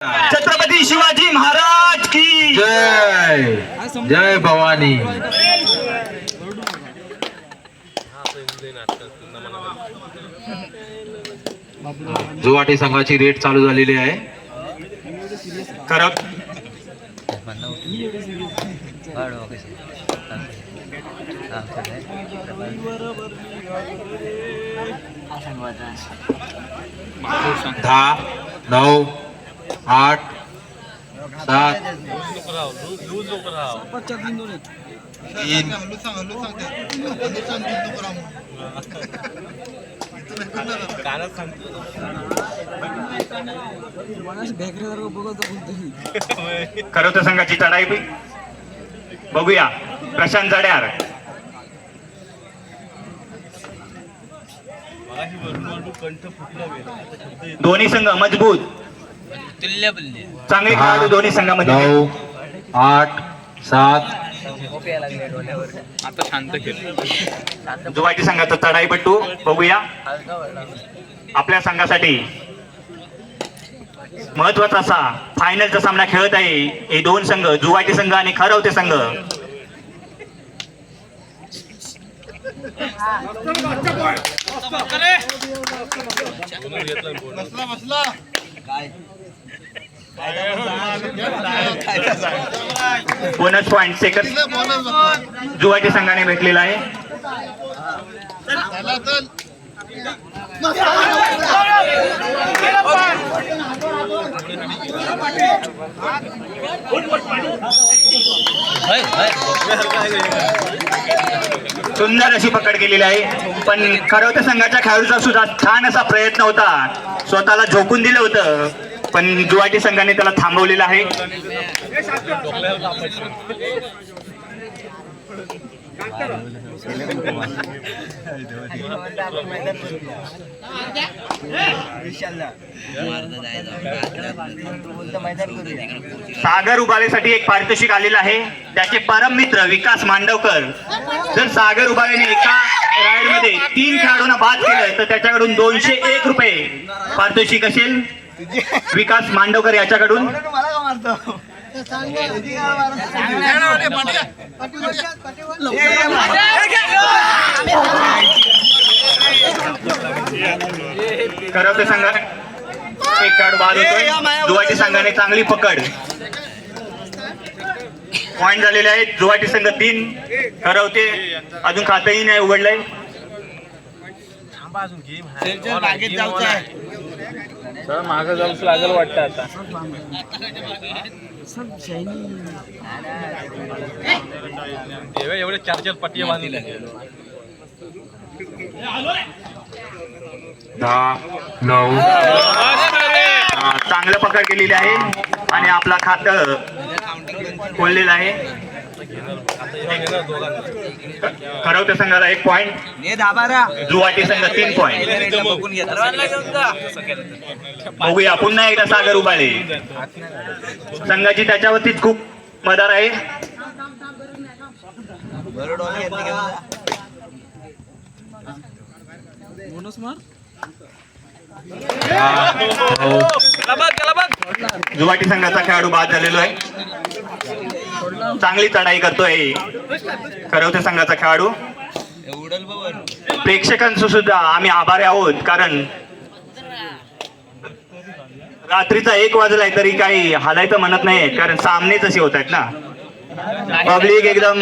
छत्रपती शिवाजी महाराज की जय जय भवानी। जुवाटी संघाची रेट चालू झालेली आहे। खरं दहा 9 8 7 3 खरं संघाची चढाई बघूया। प्रशांत जड्यार दोन्ही संघ मजबूत चांगले खेळाडू दोन्ही संघामध्ये 9 8 7 आता शांत केलं। जुवाटी संघाचा चढाईपट्टू बघूया। आपल्या संघासाठी महत्वाचा असा फायनलचा सामना खेळत आहे हे दोन संघ, जुवाटी संघ आणि खरवते संघ। बोनस पॉइंट सेकंड जुवाटी संघाने भेटलेला आहे। सुंदर अशी पकड केलेली आहे, पण खरवते संघाच्या खेळाडूचा सुद्धा छान असा प्रयत्न होता, स्वतःला झोकून दिलं होतं, पण जुवाटी संघाने त्याला थांबवलेलं आहे। सागर उभारेसाठी एक पारितोषिक आलेलं आहे, त्याचे परम मित्र विकास मांडवकर। जर सागर उभारेने एका राईड मध्ये 3 खेळाडूंना बाद केलं तर त्याच्याकडून 201 रुपये पारितोषिक असेल विकास मांडवकर याच्याकडून। खरवते संघाने एक खेळाडू बाद होतोय, जुवाटी संघाने चांगली पकड। पॉइंट झालेले आहेत, जुवाटी संघ 3 खरवते अजून खातही नाही उघडलंय। मागं जाऊच लागल वाटतं आता। एवढे 4 पट्टी बांधले। 10 9 चांगलं पकड केलेली आहे आणि आपला खातं खोललेलं आहे। खरवते संघाला 1 पॉइंट, जुवाटी संघ 3 पॉइंट। बघूया पुन्हा एकदा सागर उभाळे संघाची त्याच्यावरतीच खूप मदार आहे। जुवाटी संघाचा खेळाडू बाद झालेला आहे, चांगली चढाई करतोय खरवते संघाचा खेळाडू। प्रेक्षकांचं सुद्धा आम्ही आभारी आहोत, कारण रात्रीचा 1 वाजलाय तरी काही हालायचं म्हणत नाही, कारण सामनेच असे होत आहेत ना। पब्लिक एकदम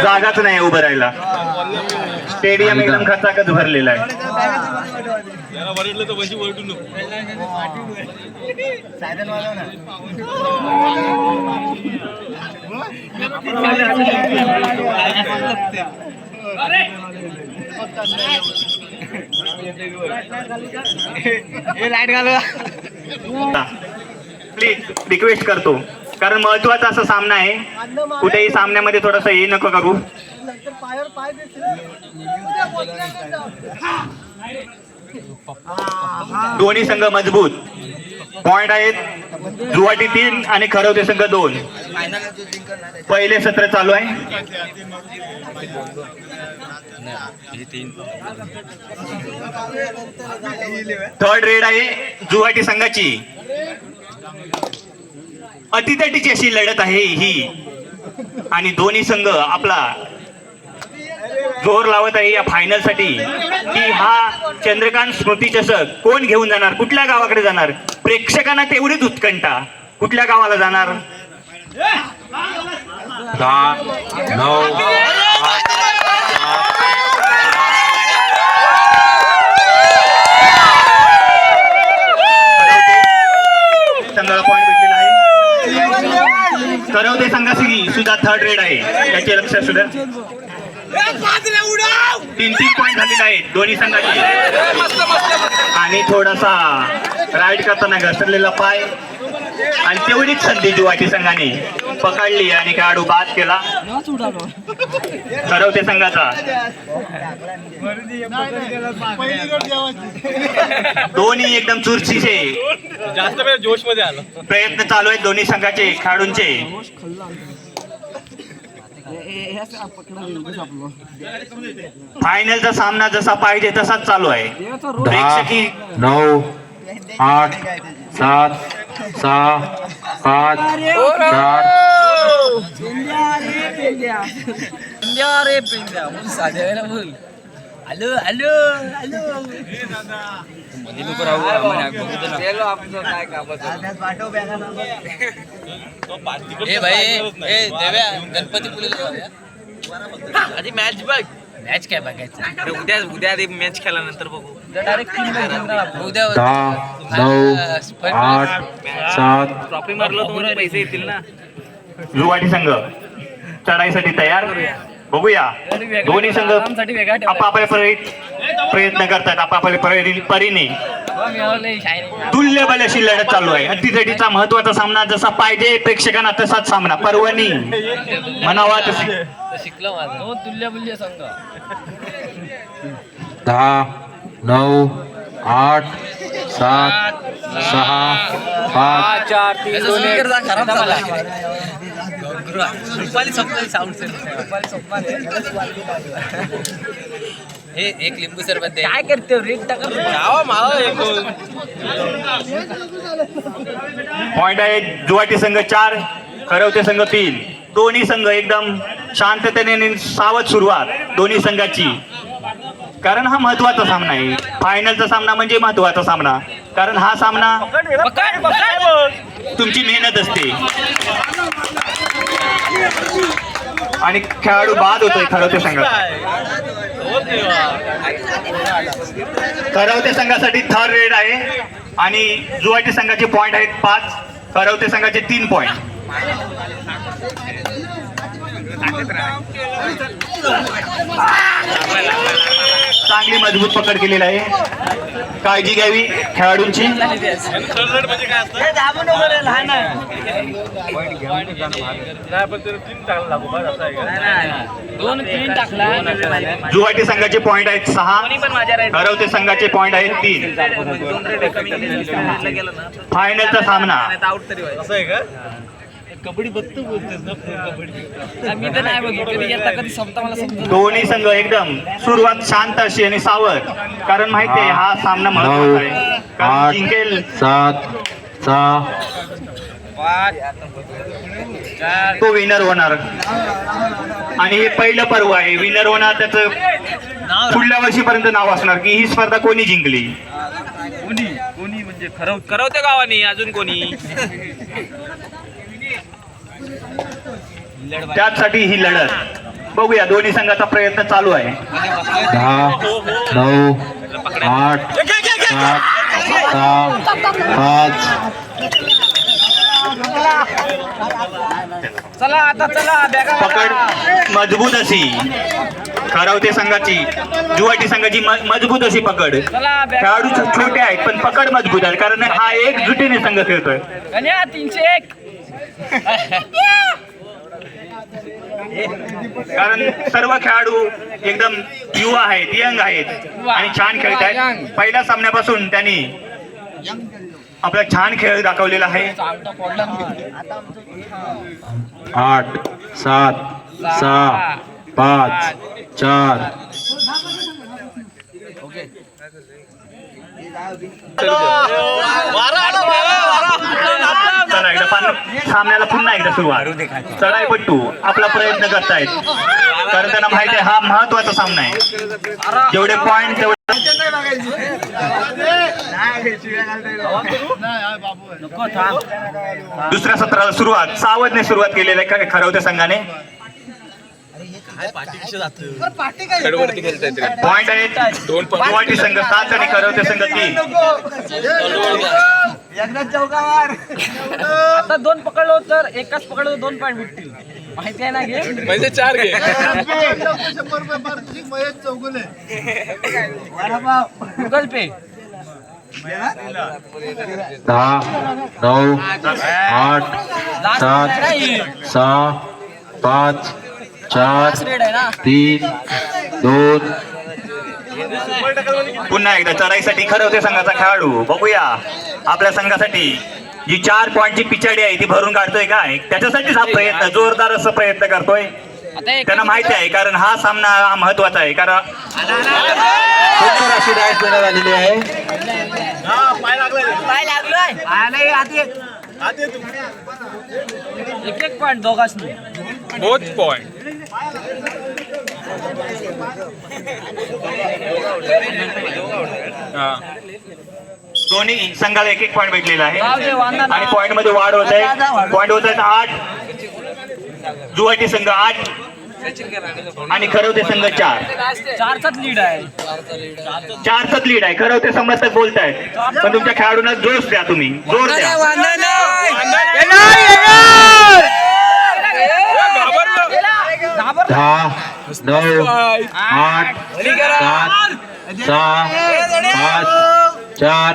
जागाच नाही उभं राहायला, स्टेडियम एकदम खचाखच भरलेला आहे। प्लीज रिक्वेस्ट करतो, कारण महत्वाचा असा सामना आहे, कुठेही सामन्यामध्ये थोडस हे नको करू। दोन्ही संघ मजबूत, पॉइंट आहेत जुवाटी 3 आणि खरवते संघ 2। पहिले सत्र चालू आहे। थर्ड रेड आहे जुवाटी संघाची. अतितटीची अशी लढत आहे ही आणि दोन्ही संघ आपला जोर लावत आहे या फायनल साठी की हा चंद्रकांत स्मृती चषक कोण घेऊन जाणार, कुठल्या गावाकडे जाणार. प्रेक्षकांना तेवढीच उत्कंठा, कुठल्या गावाला जाणार. 10, 9, 8, 7. संघाला पॉईंट भेटलेला आहे. करवते संघाची सुद्धा थर्ड रेड आहे, त्याचे लक्ष सुद्धा 3-3 पॉईंट झालेले आहेत दोन्ही संघाचे. आणि थोडासा राईड करताना घसरलेला पाय आणि तेवढीच संधी जुवाटी संघाने पकडली आणि खेळाडू बाद केला करवते संघाचा. दोन्ही एकदम चुरशीचे जास्त वेळ जोश मध्ये आलो. प्रयत्न चालू आहेत दोन्ही संघाचे खेळाडूंचे. फायनलचा सामना जसा पाहिजे तसाच चालू आहे. 10, 9, 8, 7, 6, 5, 4. आधी मॅच बघ. मॅच काय बघायचं उद्या मॅच खेळल्यानंतर बघू. डायरेक्ट उद्या 10, 9, 8, 7. ट्रॉफी मारलं तुम्हाला पैसे येतील ना. जुवाटी संघ चढाईसाठी तयार. बघूया दोन्ही संघ आपापल्या प्रयत्न करतात, आपापल्या परीने. तुल्यबल अशी लढत चालू आहे. अतितटीचा महत्वाचा सामना जसा पाहिजे प्रेक्षकांना तसाच सामना. पर्वणी म्हणावा तशी शिकलो माझं तुल्यबल्य संघ. 10, 9, 8, 7, 6, 5, 4, 3, 2, 1. हे एक लिंबू सरबत दे. काय करते रेट टाका पॉइंट आहे. जुवाटी संघ 4, करवते संघ 3. दोन्ही संघ एकदम शांततेने आणि सावध सुरुवात दोन्ही संघाची. कारण हा महत्वाचा सामना आहे. फायनलचा सामना म्हणजे महत्वाचा सामना. कारण हा सामना तुमची मेहनत असते आणि खेळाडू बाद होतोय करवते संघात. करवते संघासाठी थर्ड रेड आहे आणि जुवाटी संघाचे पॉइंट आहेत 5, करवते संघाचे 3 पॉइंट. चांगली मजबूत पकड केलेली आहे. काळजी घ्यावी खेळाडूंची. जुवाटी संघाचे पॉइंट आहेत 6, करवते संघाचे पॉइंट आहेत 3. फायनलचा सामना. कबड्डी बघतो बोलतोस ना. कबड्डी मी तर नाही बघितलं. येता कधी संपता मला समजत. दोन्ही संघ एकदम सुरुवात शांत अशी आणि सावध. कारण माहिती आहे हा सामना महत्वाचा आहे. कारण 8, जिंकेल 7, 6. तो विनर होणार आणि हे पहिलं पर्व आहे. विनर होणार त्याचं पुढल्या वर्षीपर्यंत नाव असणार की ही स्पर्धा कोणी जिंकली. कोणी म्हणजे करवत्या गावानी अजून कोणी. त्यासाठी ही लढत. बघूया दोन्ही संघाचा प्रयत्न चालू आहे. 10, 9, 8, 7, 6, 5. चला आता चला. पकड मजबूत अशी करवते संघाची, जुवाटी संघाची मजबूत अशी पकड. खेळाडू छोटे आहेत पण पकड मजबूत आहे कारण हा एकजुटीने संघ खेळतोय. 301. कारण सर्व खेळाडू एकदम युवा आहेत, यंग आहेत आणि छान खेळत आहेत. पहिल्या सामन्यापासून त्यांनी आपला छान खेळ दाखवलेला आहे. 8, 7, 6, 5 4 चला एकदा सामन्याला पुन्हा एकदा सुरुवात. चढाईपट्टू आपला प्रयत्न करतायत कारण त्यांना माहिती आहे हा महत्वाचा सामना आहे. जेवढे पॉइंट तेवढे दुसऱ्या सत्राला सुरुवात सावधने सुरुवात केलेली आहे खरवते संघाने. पॉइंट आहेत गुवाहाटी संघ 7 आणि खरवते संघ 3. आता 2 पकडलो तर एकाच पकडलो 2 पॉईंट भेटतील. माहिती आहे ना घे म्हणजे 4 घे. गुगल पे 10 9 8 7 6 5 4 रेड आहे ना. 3 2 पुन्हा एकदा चढाईसाठी खरवते संघाचा खेळाडू. बघूया आपल्या संघासाठी जी 4 पॉइंटची पिछाडी आहे ती भरून काढतोय काय. त्याच्यासाठीच हा प्रयत्न जोरदार असं प्रयत्न करतोय. आता एक त्यांना माहिती आहे कारण हा सामना हा महत्वाचा आहे. कारण सुंदर अशी डायस देण्यात आलेली आहे. पाय लागलोय. एक पॉईंट दोघांनी. Both point. दोन्ही संघाला 1 पॉइंट भेटलेला आहे जाऊ दे, वांधा नाही. आणि पॉइंट मध्ये वाढ होत आहे. पॉइंट होत आहेत 8. गुवाहाटी संघ 8 आणि खरवते संघ 4. 4चाच लीड आहे. 4च लीड आहे. खरवते समर्थक बोलतायत पण तुमच्या खेळाडूंना जोश द्या. तुम्ही जोर द्या. 10 9 8 7 6 5 4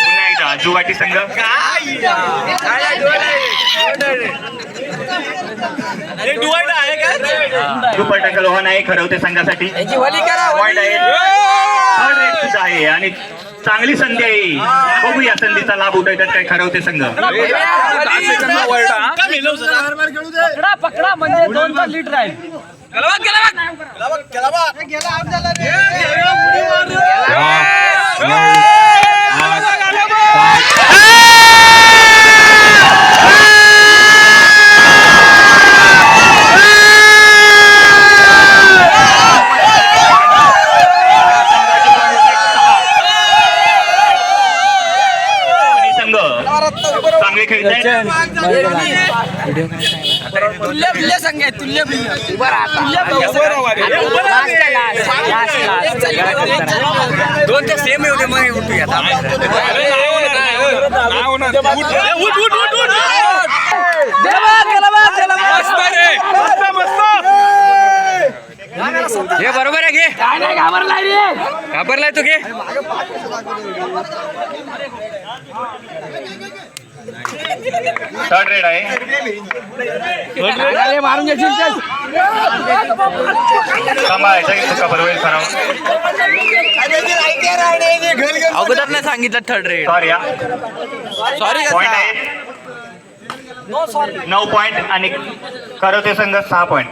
पुन्हा एकदा गुवाहाटी संघ सुपर टॅकल लोहा नाही खरवते संघासाठी. पॉइंट आहे 3rd रेट सुद्धा आहे आणि चांगली संधी आहे. बघूया संधीचा लाभ उठवतात काय खरवते संघ. पकडा पकडा म्हणजे 2चा लीड राहील. 10 चांगले खेळताय. तुल्य संघ आहे. तुल्य दोन ते सेम एवढे मग उठूया. हे बरोबर आहे. घे घाबरलाय तू. घे 3rd रेड आहे. मारून घ्यायची. सांभाळायचा की चुका बरोबर सराव. अगोदर नाही सांगितलं 3rd रेड. सॉरी पॉइंट आहे 9 पॉइंट आणि खरवते संघ 6 पॉइंट.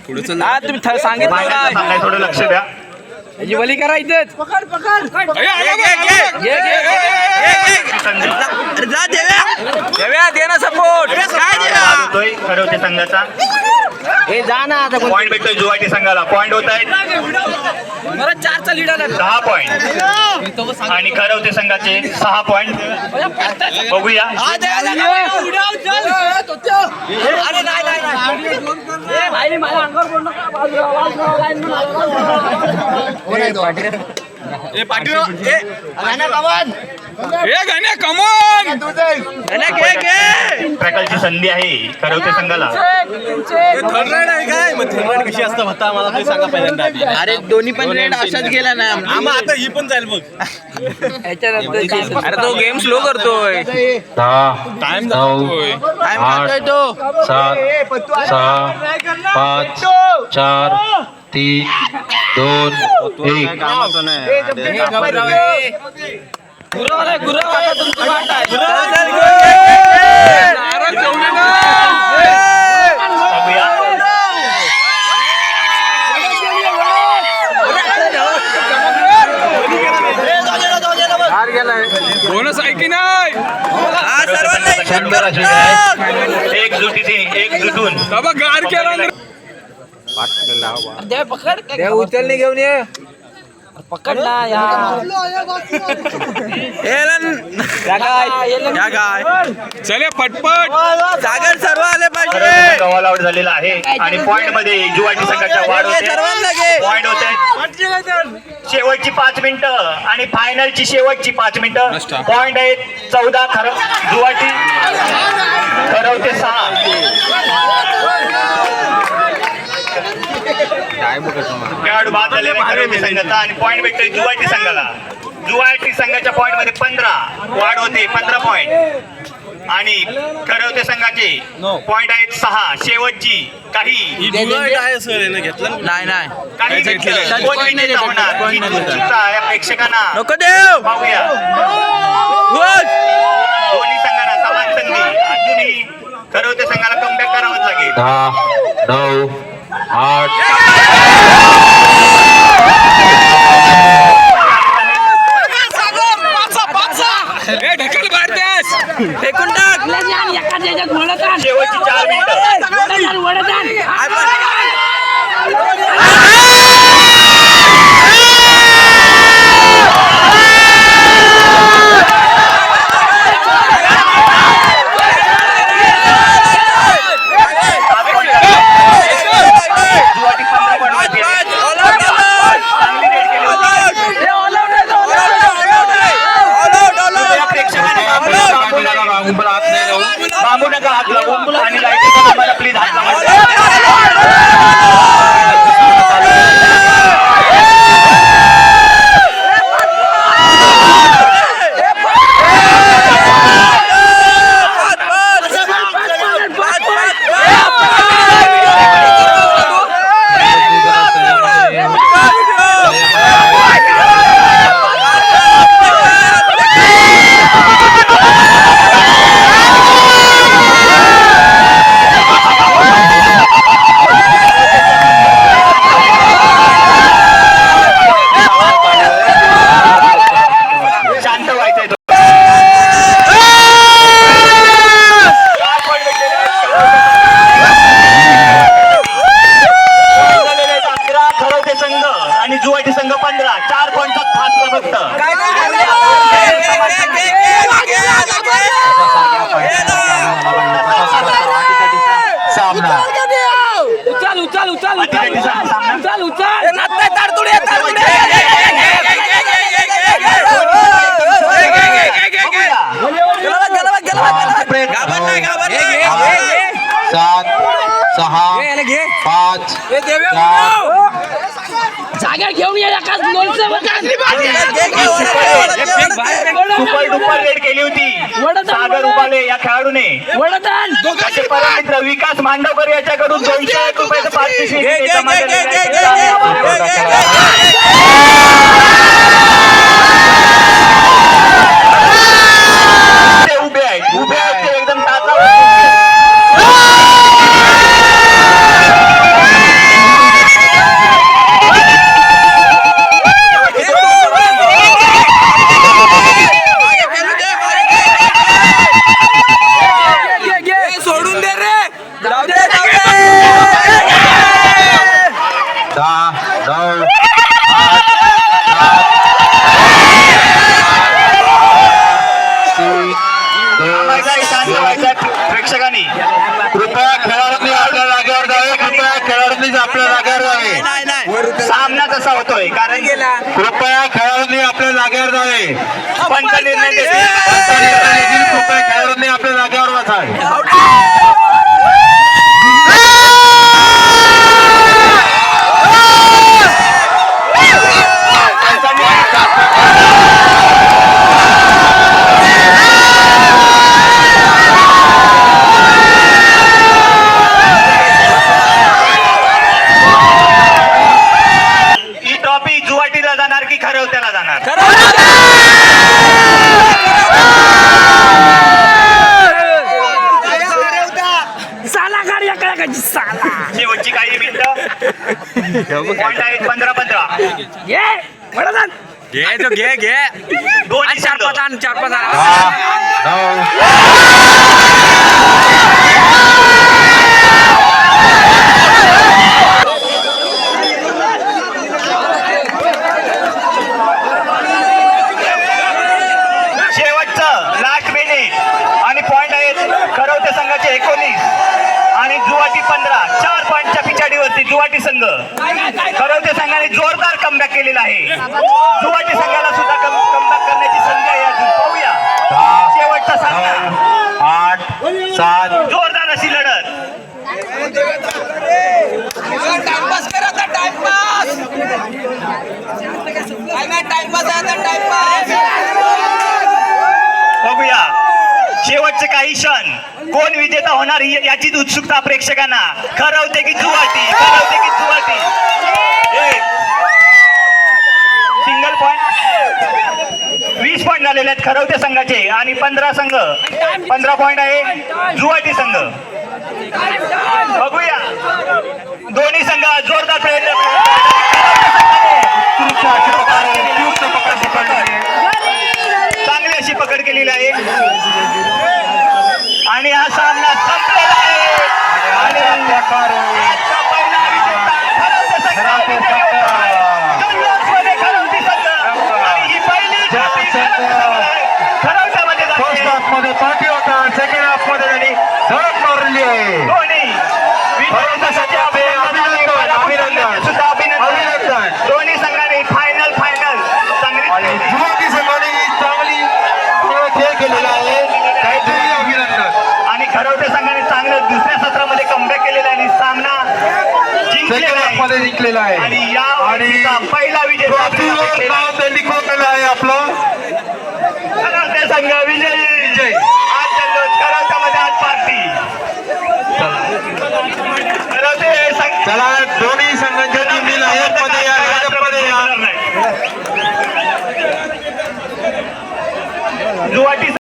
तुम्ही सांगितलं थोडं लक्ष द्या. वली करायचंच. सपोर्ट होतोय खरवते संघाचा. हे जा ना आता. पॉइंट भेटतोय गुवाहाटी संघाला. पॉइंट होत आहेत 4चा लीड आला. 10 पॉइंट आणि खरवते संघाचे 6 पॉइंट. बघूया माझ्या अंगावर बोल प्रकारची संधी आहे खरवते संघाला. कशी असतं होता मला ते सांगा पहिल्यांदा. अरे दोन्ही पण रेड अशाच गेला ना. आता ही पण जाईल बघ. अरे तो गेम स्लो करतोय. 10 9 8 7 6 5 4 3 2 1. बघूया. बोनस आहे की नाही सुंदर अशी आहे. एकजुटून बाबा गार केला ना. उचलणे घेऊन ये पकडला चले पटपट सागर सर्व आले पाहिजे ऑल आउट झालेला आहे आणि पॉइंट मध्ये जुवाटी संघाच्या वाढ होते. पॉइंट होते शेवटची 5 मिनिटं आणि फायनलची शेवटची 5 मिनिटं. पॉइंट आहेत 14 जुवाटी ठरवते 6. खेळाडू बाद झालेले खरवते संघाचा आणि पॉइंट भेटतोय जुवाटी संघाला. जुवाटी संघाच्या पॉइंट मध्ये 15 वाढ होते 15 पॉइंट आणि खरवते संघाचे पॉइंट आहेत 6. शेवटची काही नाही काही मिनिटं कोण विजेता होणार ही उत्सुकता या प्रेक्षकांना नको देव पाहूया. दोन्ही संघांना समान संधी. अजूनही खरवते संघाला कमबॅक करावंच लागेल. 10, 9, 8. ढकल भारतीस फेकून टाक शेवटची 4 मिनिटं. जुवाटी 15 पॉइंट वरती आहे. चांगली रेड केली होती. या प्रेक्षकांनी बांबू नका हात लावू आणि लाईटीचा नंबर प्लीज हात लावा. शांत व्हायचंय तो. 11 खरवते संघ आणि जुवाटी संघ 15. 4 पॉईंटचा फासला फक्त. सामना सात, 6, 5, 4. जागा घेऊन या एकाच लोणचं सुपर डुपर रेड केली होती सागर उबाले या खेळाडूने. वडदान त्याचे परममित्र विकास मांडवकर याच्याकडून 201 रुपयाचं पारितोषिक ते उभे आहेत ते एकदम टाचावर. सोडून दे रे 10, 9, 8, प्रेक्षकांनी कृपया खेळाडूंनी आपल्या जागेवर जावे. कृपया खेळाडूंनी आपल्या जागेवर जावे. सामना कसा होतोय कारण कृपया खेळाडूंनी आपल्या जागेवर जावे. पंच निर्णय देतील. कृपया खेळाडूंनी आपल्या जागेवर बसावे. ही ट्रॉफी जुवाटीला जाणार की खरवत्याला जाणार? पॉईंट आहेत 15-15. घे वडादान घे तो घे घे दोन्ही चार संघ. पाच आण 4-5 आण 9 शेवटचं लास्ट मिनिट आणि पॉइंट आहेत खरवते संघाचे 19 आणि जुवाटी 15. 4 पॉईंटच्या पिछाडीवरती जुवाटी संघ. खरवते संघाने जोरदार कमबॅक केलेला आहे. जुवाटी संघाला सुद्धा कमबॅक करण्याची संधी आहे अजून. पाहूया शेवटचा सामना. 8 7 जोरदार अशी लढत. टाइमपास कर आता टाइमपास बघूया शेवटचे काही क्षण. कोण विजेता होणार याचीच उत्सुकता प्रेक्षकांना. खरवते की जुवाटी, खरवते की जुवाटी. सिंगल पॉइंट 20 पॉईंट झालेले आहेत खरवते संघाचे आणि 15 संघ 15 पॉईंट आहे जुवाटी संघ. बघूया दोन्ही संघ जोरदार प्रयत्न चांगली अशी पकड केलेली आहे आणि हा सामना संपलेला आहे. आणि आजचा पहिला विजेता खरवते संघ विजयी होतो. जल्लोषमध्ये खरवते संघ आणि ही पहिली ट्रॉफी खरवतेमध्ये फर्स्ट जाते. हाफ मध्ये पाठी होता, सेकंड हाफ मध्ये त्यांनी धडक मारली आहे. दोन्ही विजयी संघाचे अभिनंदन. सुद्धा अभिनंदन. अभिनंदन. दोन्ही संघाने फायनल चांगली आणि जुवाटी संघाने चांगली खेळ केलेला आहे. काहीतरी अभिनंदन. आणि खरवते संघाने चांगलं दुसऱ्या सत्रामध्ये कमबॅक केलेला आहे आणि सामना सेकंड जिंकलेला हाफ मध्ये आहे. जिंकलेला आहे आणि या आणि वर्षीचा पहिला विजेता ट्रॉफीवर नाव त्यांनी कोरलेलं आहे आपलं खरवते संघ विजयी. विजय.